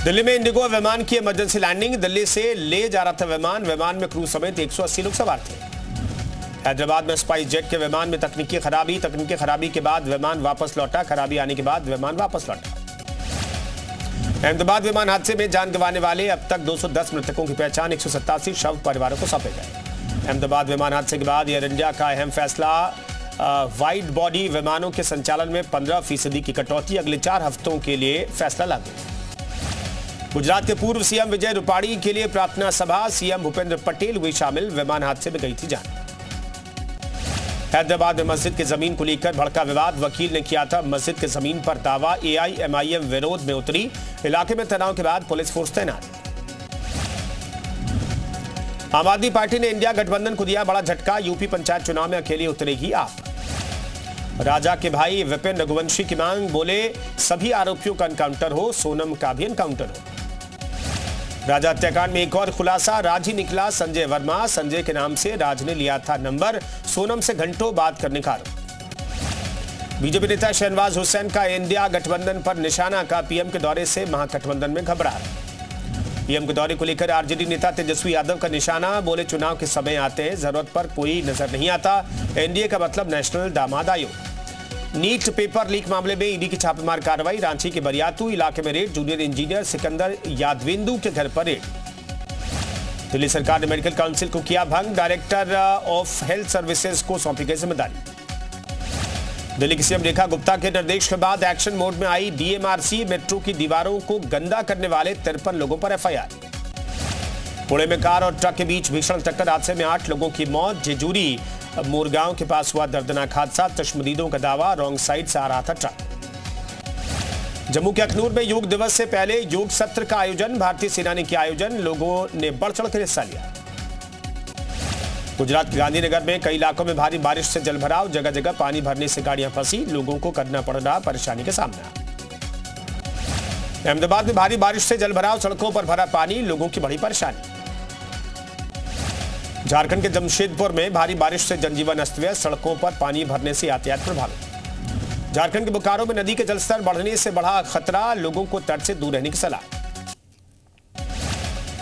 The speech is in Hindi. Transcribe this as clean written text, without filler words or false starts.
दिल्ली में इंडिगो विमान की इमरजेंसी लैंडिंग। दिल्ली से ले जा रहा था विमान में क्रू समेत 180 लोग सवार थे। हैदराबाद में स्पाइस जेट के विमान में तकनीकी खराबी के बाद विमान वापस लौटा। खराबी आने के बाद विमान वापस लौटा। अहमदाबाद विमान हादसे में जान गंवाने वाले अब तक 210 मृतकों की पहचान, 187 शव परिवारों को सौंपे गए। अहमदाबाद विमान हादसे के बाद एयर इंडिया का अहम फैसला, वाइड बॉडी विमानों के संचालन में 15% की कटौती, अगले 4 हफ्तों के लिए फैसला लागू। गुजरात के पूर्व सीएम विजय रूपाणी के लिए प्रार्थना सभा, सीएम भूपेंद्र पटेल हुई शामिल। विमान हादसे में गई थी जान। हैदराबाद में मस्जिद की जमीन को लेकर भड़का विवाद, वकील ने किया था मस्जिद की जमीन पर दावा। एआईएमआईएम विरोध में उतरी। इलाके में तनाव के बाद पुलिस फोर्स तैनात। आम आदमी पार्टी ने इंडिया गठबंधन को दिया बड़ा झटका, यूपी पंचायत चुनाव में अकेले उतरेगी आप। राजा के भाई विपिन रघुवंशी की मांग, बोले सभी आरोपियों का एनकाउंटर हो, सोनम का भी एनकाउंटर हो। राजा हत्याकांड में एक और खुलासा, राज ही निकला संजय वर्मा। संजय के नाम से राज ने लिया था नंबर, सोनम से घंटों बात करने का आरोप। बीजेपी नेता शहनवाज हुसैन का इंडिया गठबंधन पर निशाना, का पीएम के दौरे से महागठबंधन में घबराहट। पीएम के दौरे को लेकर आरजेडी नेता तेजस्वी यादव का निशाना, बोले चुनाव के समय आते हैं, जरूरत पर कोई नजर नहीं आता। एनडीए का मतलब नेशनल दामाद आयोग। नीट पेपर लीक मामले में ईडी की छापेमार कार्रवाई, रांची के बरियातू इलाके में raid, junior engineer Sikandar Yadvendu के घर पर रेड। दिल्ली सरकार ने मेडिकल काउंसिल को किया भंग, डायरेक्टर ऑफ हेल्थ सर्विसेज को सौंपी गई जिम्मेदारी। दिल्ली की सीएम रेखा गुप्ता के निर्देश के बाद एक्शन मोड में आई डीएमआरसी, मेट्रो की दीवारों को गंदा करने वाले 53 लोगों पर एफआईआर। पुणे में कार और ट्रक के बीच भीषण टक्कर, हादसे में 8 लोगों की मौत। जेजूरी मोरगांव के पास हुआ दर्दनाक हादसा, चश्मदीदों का दावा, रॉन्ग साइड से आ रहा था ट्रक। जम्मू के अखनूर में योग दिवस से पहले योग सत्र का आयोजन, भारतीय सेना ने किया आयोजन, लोगों ने बढ़ चढ़कर हिस्सा लिया। गुजरात के गांधीनगर में कई इलाकों में भारी बारिश से जलभराव, जगह जगह पानी भरने से गाड़ियां फंसी, लोगों को करना पड़ रहा परेशानी का सामना। अहमदाबाद में भारी बारिश से जलभराव, सड़कों पर भरा पानी, लोगों की बड़ी परेशानी। झारखंड के जमशेदपुर में भारी बारिश से जनजीवन अस्त व्यस्त, सड़कों पर पानी भरने से यातायात प्रभावित। झारखंड के बोकारो में नदी के जलस्तर बढ़ने से बढ़ा खतरा, लोगों को तट से दूर रहने की सलाह।